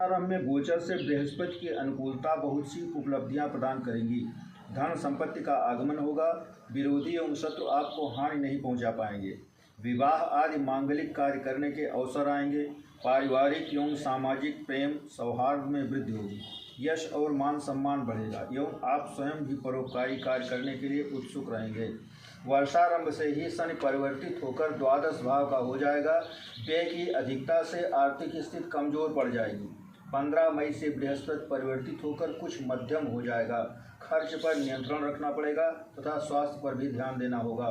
आरंभ में गोचर से बृहस्पति की अनुकूलता बहुत सी उपलब्धियां प्रदान करेंगी। धन संपत्ति का आगमन होगा। विरोधी एवं शत्रु आपको हानि नहीं पहुंचा पाएंगे। विवाह आदि मांगलिक कार्य करने के अवसर आएंगे। पारिवारिक एवं सामाजिक प्रेम सौहार्द में वृद्धि होगी। यश और मान सम्मान बढ़ेगा एवं आप स्वयं भी परोपकारी कार्य करने के लिए उत्सुक रहेंगे। वर्षारंभ से ही शनि परिवर्तित होकर द्वादश भाव का हो जाएगा। व्यय की अधिकता से आर्थिक स्थिति कमजोर पड़ जाएगी। 15 मई से बृहस्पति परिवर्तित होकर कुछ मध्यम हो जाएगा। खर्च पर नियंत्रण रखना पड़ेगा तथा स्वास्थ्य पर भी ध्यान देना होगा।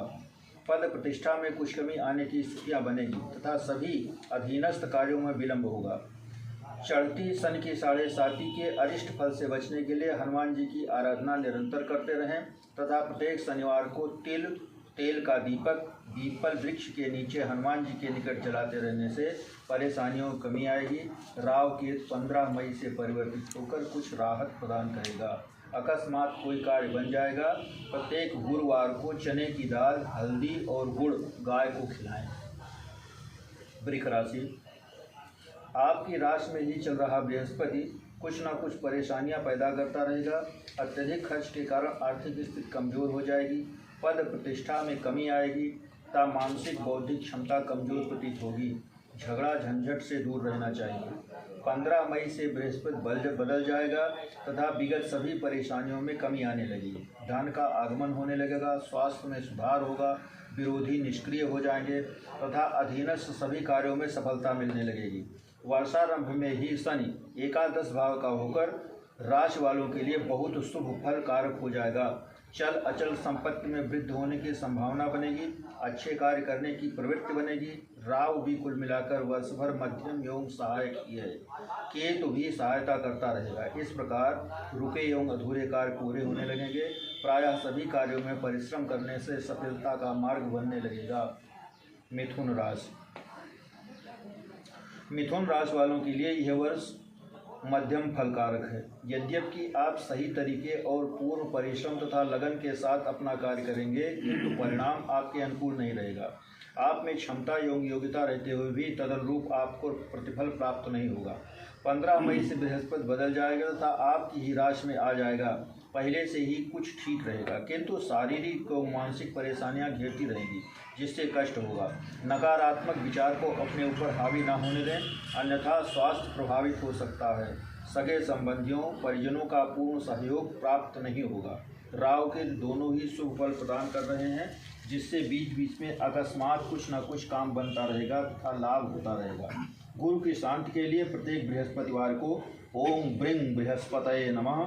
पद प्रतिष्ठा में कुछ कमी आने की स्थितियां बनेगी तथा सभी अधीनस्थ कार्यों में विलंब होगा। चढ़ती शनि की 7.5 के अरिष्ट फल से बचने के लिए हनुमान जी की आराधना निरंतर करते रहें तथा प्रत्येक शनिवार को तेल का दीपक पीपल वृक्ष के नीचे हनुमान जी के निकट जलाते रहने से परेशानियों में कमी आएगी। राहु केतु 15 मई से परिवर्तित होकर कुछ राहत प्रदान करेगा। अकस्मात कोई कार्य बन जाएगा। प्रत्येक गुरुवार को चने की दाल, हल्दी और गुड़ गाय को खिलाएं। वृष राशि, आपकी राशि में ही चल रहा बृहस्पति कुछ न कुछ परेशानियां पैदा करता रहेगा। अत्यधिक खर्च के कारण आर्थिक स्थिति कमजोर हो जाएगी। पद प्रतिष्ठा में कमी आएगी तथा मानसिक बौद्धिक क्षमता कमजोर प्रतीत होगी। झगड़ा झंझट से दूर रहना चाहिए। 15 मई से बृहस्पति बदल जाएगा तथा विगत सभी परेशानियों में कमी आने लगेगी। धन का आगमन होने लगेगा। स्वास्थ्य में सुधार होगा। विरोधी निष्क्रिय हो जाएंगे तथा अधीनस्थ सभी कार्यों में सफलता मिलने लगेगी। वर्षारंभ में ही शनि एकादश भाव का होकर राशि वालों के लिए बहुत शुभ फल कारक हो जाएगा। चल अचल संपत्ति में वृद्धि होने की संभावना बनेगी। अच्छे कार्य करने की प्रवृत्ति बनेगी। राहु भी कुल मिलाकर वर्ष भर मध्यम एवं सहायक ही है। केतु भी सहायता करता रहेगा। इस प्रकार रुके एवं अधूरे कार्य पूरे होने लगेंगे। प्रायः सभी कार्यों में परिश्रम करने से सफलता का मार्ग बनने लगेगा। मिथुन राशि, मिथुन राशि वालों के लिए यह वर्ष मध्यम फलकारक है। यद्यपि आप सही तरीके और पूर्ण परिश्रम तथा लगन के साथ अपना कार्य करेंगे किंतु परिणाम आपके अनुकूल नहीं रहेगा। आप में क्षमता एवं योग्यता रहते हुए भी तदनुरूप आपको प्रतिफल प्राप्त नहीं होगा। 15 मई से बृहस्पति बदल जाएगा तथा आपकी ही राशि में आ जाएगा। पहले से ही कुछ ठीक रहेगा किंतु शारीरिक और मानसिक परेशानियां घेरती रहेंगी जिससे कष्ट होगा। नकारात्मक विचार को अपने ऊपर हावी न होने दें, अन्यथा स्वास्थ्य प्रभावित हो सकता है। सगे संबंधियों परिजनों का पूर्ण सहयोग प्राप्त नहीं होगा। राहु के दोनों ही शुभ फल प्रदान कर रहे हैं जिससे बीच बीच में अकस्मात कुछ न कुछ काम बनता रहेगा तथा लाभ होता रहेगा। गुरु की शांति के लिए प्रत्येक बृहस्पतिवार को ओम ब्रिंग बृहस्पतये नमः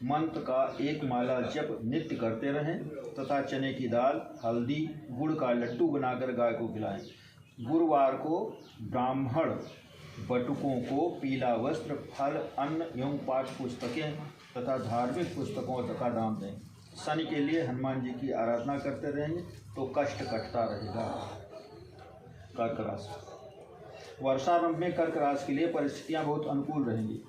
मंत्र का एक माला जप नित्य करते रहें तथा चने की दाल, हल्दी, गुड़ का लड्डू बनाकर गाय को खिलाएं। गुरुवार को ब्राह्मण बटुकों को पीला वस्त्र, फल, अन्न एवं पाठ्य पुस्तकें तथा धार्मिक पुस्तकों का दान दें। शनि के लिए हनुमान जी की आराधना करते रहेंगे तो कष्ट कटता रहेगा। कर्क राशि, वर्षारंभ में कर्क राशि के लिए परिस्थितियां बहुत अनुकूल रहेंगी।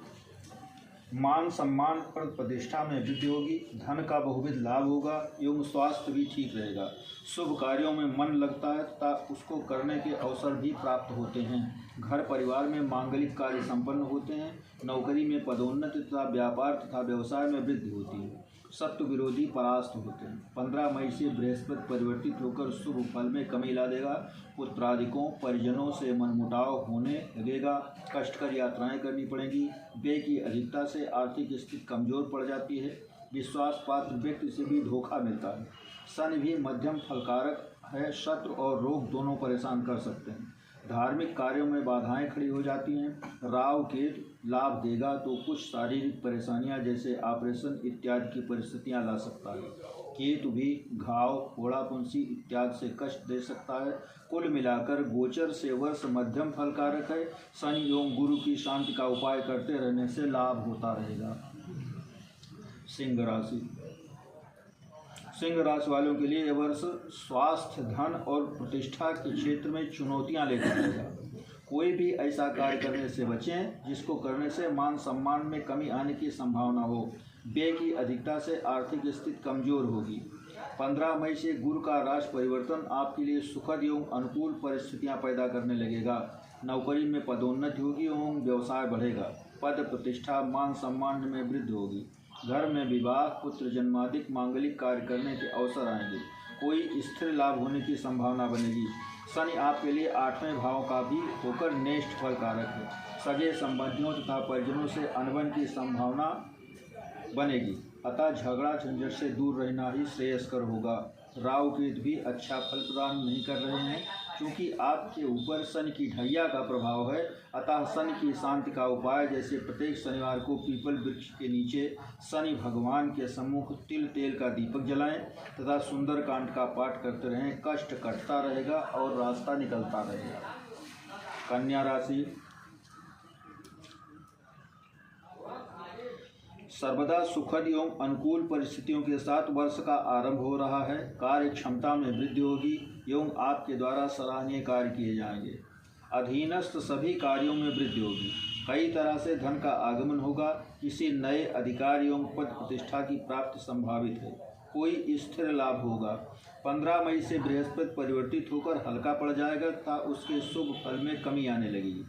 मान सम्मान पर प्रतिष्ठा में वृद्धि होगी। धन का बहुविध लाभ होगा एवं स्वास्थ्य भी ठीक रहेगा। शुभ कार्यों में मन लगता है तथा उसको करने के अवसर भी प्राप्त होते हैं। घर परिवार में मांगलिक कार्य संपन्न होते हैं। नौकरी में पदोन्नति तथा व्यापार तथा व्यवसाय में वृद्धि होती है। शत्रु विरोधी परास्त होते हैं। 15 मई से बृहस्पति परिवर्तित होकर शुभ फल में कमी ला देगा। पुत्रादिकों परिजनों से मनमुटाव होने लगेगा। कष्टकर यात्राएं करनी पड़ेंगी। व्यय की अधिकता से आर्थिक स्थिति कमजोर पड़ जाती है। विश्वास पात्र व्यक्ति से भी धोखा मिलता है। शनि भी मध्यम फलकारक है। शत्रु और रोग दोनों परेशान कर सकते हैं। धार्मिक कार्यों में बाधाएं खड़ी हो जाती हैं। राहु केतु लाभ देगा तो कुछ शारीरिक परेशानियां जैसे ऑपरेशन इत्यादि की परिस्थितियां ला सकता है। केतु भी घाव, फोड़ा फुंसी इत्यादि से कष्ट दे सकता है। कुल मिलाकर गोचर से वर्ष मध्यम फलकारक है। शनि एवं गुरु की शांति का उपाय करते रहने से लाभ होता रहेगा। सिंह राशि, सिंह राशि वालों के लिए यह वर्ष स्वास्थ्य, धन और प्रतिष्ठा के क्षेत्र में चुनौतियां लेकर आएगा। कोई भी ऐसा कार्य करने से बचें जिसको करने से मान सम्मान में कमी आने की संभावना हो। व्यय की अधिकता से आर्थिक स्थिति कमजोर होगी। 15 मई से गुरु का राशि परिवर्तन आपके लिए सुखद एवं अनुकूल परिस्थितियां पैदा करने लगेगा। नौकरी में पदोन्नति होगी एवं व्यवसाय बढ़ेगा। पद प्रतिष्ठा मान सम्मान में वृद्धि होगी। घर में विवाह पुत्र जन्मादिक मांगलिक कार्य करने के अवसर आएंगे। कोई स्थिर लाभ होने की संभावना बनेगी। शनि आपके लिए 8वें भाव का भी होकर नेष्ठ फल कारक है। सगे संबंधियों तथा परिजनों से अनबन की संभावना बनेगी, अतः झगड़ा झंझट से दूर रहना ही श्रेयस्कर होगा। राहु केतु भी अच्छा फल प्रदान नहीं कर रहे हैं, क्योंकि आपके ऊपर शनि की ढैया का प्रभाव है। अतः शनि की शांति का उपाय, जैसे प्रत्येक शनिवार को पीपल वृक्ष के नीचे शनि भगवान के सम्मुख तिल तेल का दीपक जलाएं तथा सुंदर कांड का पाठ करते रहें। कष्ट कटता रहेगा और रास्ता निकलता रहेगा। कन्या राशि, सर्वदा सुखद एवं अनुकूल परिस्थितियों के साथ वर्ष का आरंभ हो रहा है। कार्य क्षमता में वृद्धि होगी एवं आपके द्वारा सराहनीय कार्य किए जाएंगे। अधीनस्थ सभी कार्यों में वृद्धि होगी। कई तरह से धन का आगमन होगा। किसी नए अधिकार एवं पद प्रतिष्ठा की प्राप्ति संभावित है। कोई स्थिर लाभ होगा। 15 मई से बृहस्पति परिवर्तित होकर हल्का पड़ जाएगा तथा उसके शुभ फल में कमी आने लगेगी।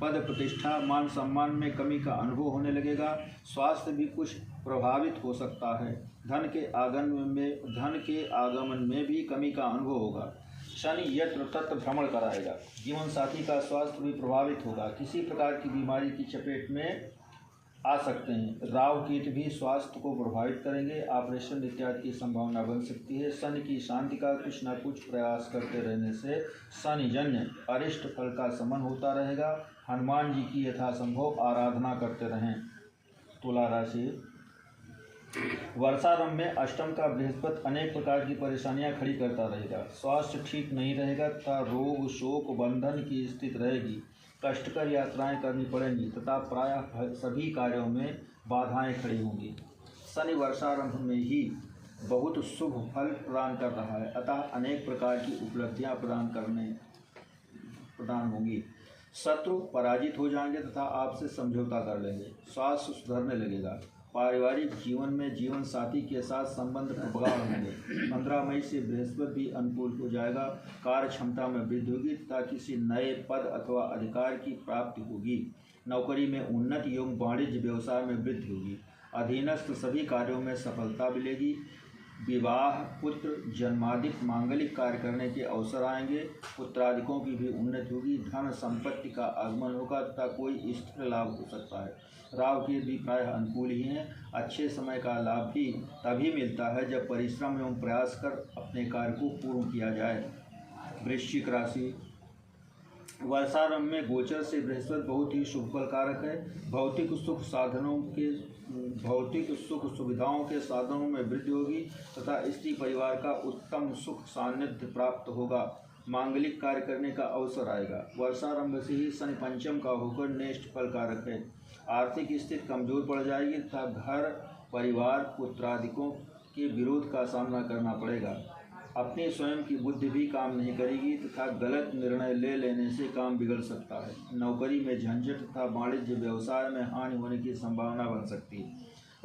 पद प्रतिष्ठा मान सम्मान में कमी का अनुभव होने लगेगा। स्वास्थ्य भी कुछ प्रभावित हो सकता है। धन के आगमन में भी कमी का अनुभव होगा। शनि यत्र तत्र भ्रमण कराएगा। जीवन साथी का स्वास्थ्य भी प्रभावित होगा। किसी प्रकार की बीमारी की चपेट में आ सकते हैं। राहु केतु भी स्वास्थ्य को प्रभावित करेंगे। ऑपरेशन इत्यादि की संभावना बन सकती है। शनि की शांति का कुछ न कुछ प्रयास करते रहने से शनिजन्य अरिष्ट फल का समन होता रहेगा। हनुमान जी की यथासंभव आराधना करते रहें। तुला राशि, वर्षारंभ में अष्टम का बृहस्पति अनेक प्रकार की परेशानियां खड़ी करता रहेगा। स्वास्थ्य ठीक नहीं रहेगा तथा रोग शोक बंधन की स्थिति रहेगी। कष्टकर यात्राएं करनी पड़ेंगी तथा प्रायः सभी कार्यों में बाधाएं खड़ी होंगी। शनि वर्षारंभ में ही बहुत शुभ फल प्रदान कर रहा है, अतः अनेक प्रकार की उपलब्धियां प्रदान होंगी। शत्रु पराजित हो जाएंगे तथा आपसे समझौता कर लेंगे। स्वास्थ्य सुधरने लगेगा। पारिवारिक जीवन में जीवन साथी के साथ संबंध प्रगाढ़ होंगे। 15 मई से बृहस्पति भी अनुकूल हो जाएगा। कार्य क्षमता में वृद्धि होगी तथा किसी नए पद अथवा अधिकार की प्राप्ति होगी। नौकरी में उन्नति एवं वाणिज्य व्यवसाय में वृद्धि होगी। अधीनस्थ सभी कार्यों में सफलता मिलेगी। विवाह पुत्र जन्मादिक मांगलिक कार्य करने के अवसर आएंगे। पुत्रादिकों की भी उन्नति होगी। धन संपत्ति का आगमन होगा तथा कोई स्थिर लाभ हो सकता है। राहु के भी प्रायः अनुकूल ही हैं। अच्छे समय का लाभ भी तभी मिलता है जब परिश्रम एवं प्रयास कर अपने कार्य को पूर्ण किया जाए। वृश्चिक राशि, वर्षारंभ में गोचर से बृहस्पति बहुत ही शुभ फलकारक है। भौतिक सुख सुविधाओं के साधनों में वृद्धि होगी तथा स्त्री परिवार का उत्तम सुख सान्निध्य प्राप्त होगा। मांगलिक कार्य करने का अवसर आएगा। वर्षारंभ से ही शनि पंचम का होकर नेष्ठ फलकारक है। आर्थिक स्थिति कमजोर पड़ जाएगी तथा घर परिवार पुत्रादिकों के विरोध का सामना करना पड़ेगा। अपनी स्वयं की बुद्धि भी काम नहीं करेगी तथा गलत निर्णय ले लेने से काम बिगड़ सकता है। नौकरी में झंझट तथा वाणिज्य व्यवसाय में हानि होने की संभावना बन सकती है।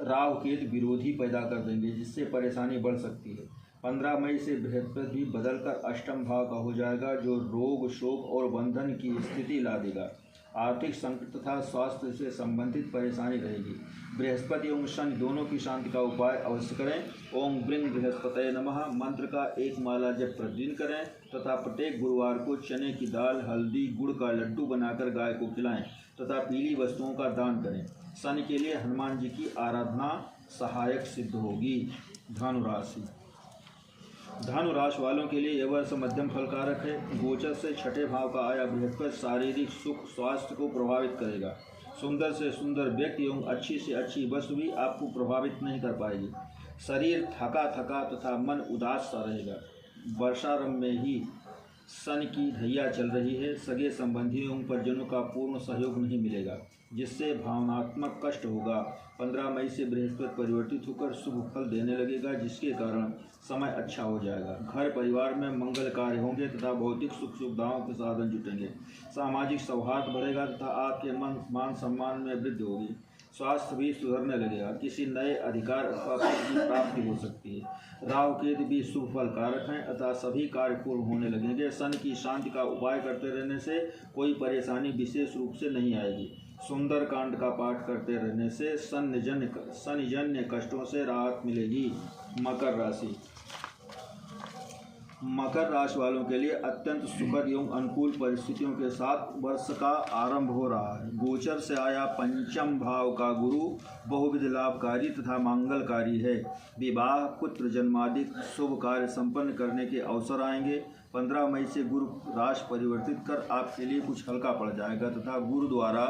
राहु केतु विरोधी पैदा कर देंगे, जिससे परेशानी बढ़ सकती है। 15 मई से बृहस्पति भी बदलकर अष्टम भाव का हो जाएगा, जो रोग शोक और बंधन की स्थिति ला देगा। आर्थिक संकट तथा स्वास्थ्य से संबंधित परेशानी रहेगी। बृहस्पति एवं शनि दोनों की शांति का उपाय अवश्य करें। ओम ब्रिंग बृहस्पतये नमः मंत्र का एक माला जप प्रतिदिन करें तथा प्रत्येक गुरुवार को चने की दाल हल्दी गुड़ का लड्डू बनाकर गाय को खिलाएं तथा पीली वस्तुओं का दान करें। शनि के लिए हनुमान जी की आराधना सहायक सिद्ध होगी। धनुराशि, धनुराशि वालों के लिए यह वर्ष मध्यम फलकारक है। गोचर से छठे भाव का आया बृहस्पति शारीरिक सुख स्वास्थ्य को प्रभावित करेगा। सुंदर से सुंदर व्यक्ति एवं अच्छी से अच्छी वस्तु भी आपको प्रभावित नहीं कर पाएगी। शरीर थका थका तथा मन उदास सा रहेगा। वर्षारंभ में ही शनि की ढैया चल रही है। सगे संबंधियों एवं परिजनों का पूर्ण सहयोग नहीं मिलेगा, जिससे भावनात्मक कष्ट होगा। 15 मई से बृहस्पति परिवर्तित होकर शुभ फल देने लगेगा, जिसके कारण समय अच्छा हो जाएगा। घर परिवार में मंगल कार्य होंगे तथा भौतिक सुख सुविधाओं के साधन जुटेंगे। सामाजिक सौहार्द बढ़ेगा तथा आपके मान सम्मान में वृद्धि होगी। स्वास्थ्य भी सुधरने लगेगा। किसी नए अधिकार अथवा पद की प्राप्ति हो सकती है। राहु केतु भी शुभ फल कारक हैं, अतः सभी कार्य पूर्ण होने लगेंगे। शनि की शांति का उपाय करते रहने से कोई परेशानी विशेष रूप से नहीं आएगी। सुंदरकांड का पाठ करते रहने से शनिजन्य कष्टों से राहत मिलेगी। मकर राशि। मकर राशि वालों के लिए अत्यंत सुखद एवं अनुकूल परिस्थितियों के साथ वर्ष का आरंभ हो रहा है। गोचर से आया पंचम भाव का गुरु बहुविध लाभकारी तथा मंगलकारी है। विवाह, पुत्र जन्मादि शुभ कार्य संपन्न करने के अवसर आएंगे। 15 मई से गुरु राशि परिवर्तित कर आपके लिए कुछ हल्का पड़ जाएगा तथा गुरु द्वारा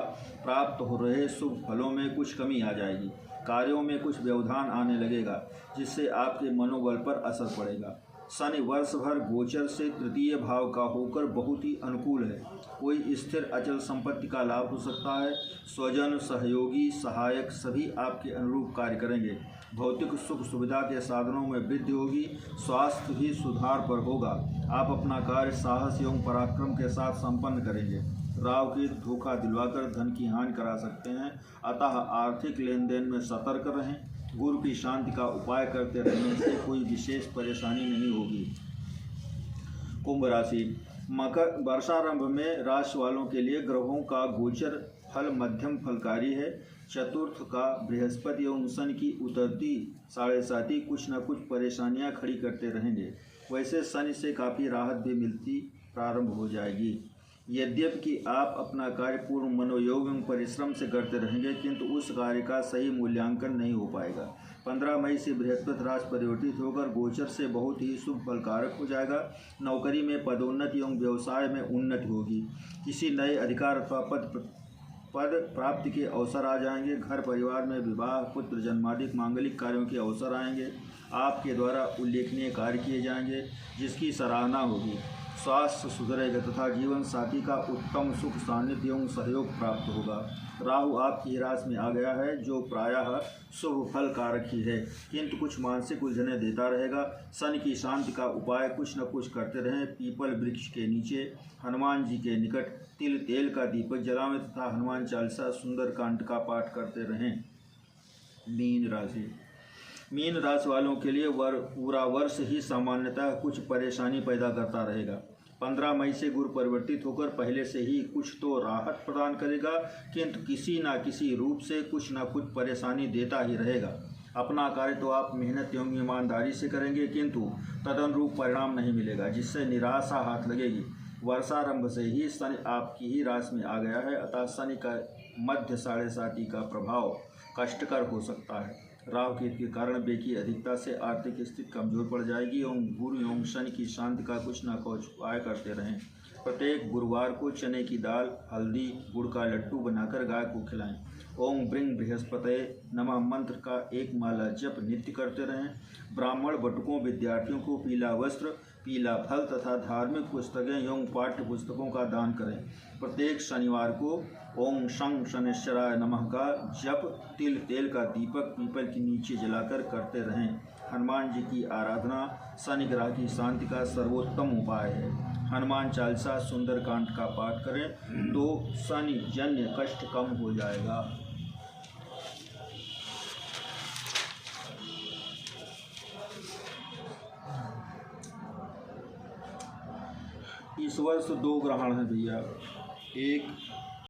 प्राप्त हो रहे शुभ फलों में कुछ कमी आ जाएगी। कार्यों में कुछ व्यवधान आने लगेगा जिससे आपके मनोबल पर असर पड़ेगा। शनि वर्ष भर गोचर से तृतीय भाव का होकर बहुत ही अनुकूल है। कोई स्थिर अचल संपत्ति का लाभ हो सकता है। स्वजन, सहयोगी, सहायक सभी आपके अनुरूप कार्य करेंगे। भौतिक सुख सुविधा के साधनों में वृद्धि होगी। स्वास्थ्य भी सुधार पर होगा। आप अपना कार्य साहस एवं पराक्रम के साथ संपन्न करेंगे। राहु की धोखा दिलवाकर धन की हानि करा सकते हैं, अतः आर्थिक लेन देन में सतर्क रहें। गुरु की शांति का उपाय करते रहने से कोई विशेष परेशानी नहीं होगी। कुंभ राशि। मकर वर्षारंभ में राशि वालों के लिए ग्रहों का गोचर फल मध्यम फलकारी है। चतुर्थ का बृहस्पति एवं शनि की उतरती 7.5 कुछ न कुछ परेशानियां खड़ी करते रहेंगे। वैसे शनि से काफ़ी राहत भी मिलती प्रारंभ हो जाएगी। यद्यपि कि आप अपना कार्य पूर्ण मनोयोग एवं परिश्रम से करते रहेंगे, किंतु उस कार्य का सही मूल्यांकन नहीं हो पाएगा। 15 मई से बृहस्पति राशि परिवर्तित होकर गोचर से बहुत ही शुभ फलकारक हो जाएगा। नौकरी में पदोन्नति एवं व्यवसाय में उन्नति होगी। किसी नए अधिकार अथवा पद प्राप्ति के अवसर आ जाएंगे। घर परिवार में विवाह, पुत्र जन्मादि मांगलिक कार्यों के अवसर आएंगे। आपके द्वारा उल्लेखनीय कार्य किए जाएंगे जिसकी सराहना होगी। स्वास्थ्य सुधरेगा तथा जीवन साथी का उत्तम सुख सानिध्य एवं सहयोग प्राप्त होगा। राहु आपकी राशि में आ गया है जो प्रायः शुभ फल कारक ही है, किंतु कुछ मानसिक उलझने देता रहेगा। शनि की शांति का उपाय कुछ न कुछ करते रहें। पीपल वृक्ष के नीचे, हनुमान जी के निकट तिल तेल का दीपक जलावें तथा हनुमान चालीसा सुंदरकांड का पाठ करते रहें। मीन राशि। मीन राशि वालों के लिए पूरा वर्ष ही सामान्यतः कुछ परेशानी पैदा करता रहेगा। 15 मई से गुरु परिवर्तित होकर पहले से ही कुछ तो राहत प्रदान करेगा, किंतु किसी न किसी रूप से कुछ न कुछ परेशानी देता ही रहेगा। अपना कार्य तो आप मेहनत एवं ईमानदारी से करेंगे, किंतु तदनुरूप परिणाम नहीं मिलेगा, जिससे निराशा हाथ लगेगी। वर्षारंभ से ही शनि आपकी ही राशि में आ गया है, अतः शनि का मध्य 7.5 का प्रभाव कष्टकर हो सकता है। राहु केतु के कारण व्यय की अधिकता से आर्थिक स्थिति कमजोर पड़ जाएगी एवं गुरु एवं शनि की शांति का कुछ न कुछ उपाय करते रहें। प्रत्येक गुरुवार को चने की दाल, हल्दी, गुड़ का लड्डू बनाकर गाय को खिलाएं। ओम ब्रिंग बृहस्पतये नमः मंत्र का 1 माला जप नित्य करते रहें। ब्राह्मण बटुकों विद्यार्थियों को पीला वस्त्र, पीला फल तथा धार्मिक पुस्तकें एवं पाठ्य पुस्तकों का दान करें। प्रत्येक शनिवार को ओम शं शनेश्वराय नमः का जप तिल तेल का दीपक पीपल के नीचे जलाकर करते रहें। हनुमान जी की आराधना शनि ग्रह की शांति का सर्वोत्तम उपाय है। हनुमान चालीसा सुंदरकांड का पाठ करें तो शनि जन्य कष्ट कम हो जाएगा। इस वर्ष 2 ग्रहण हैं भैया। एक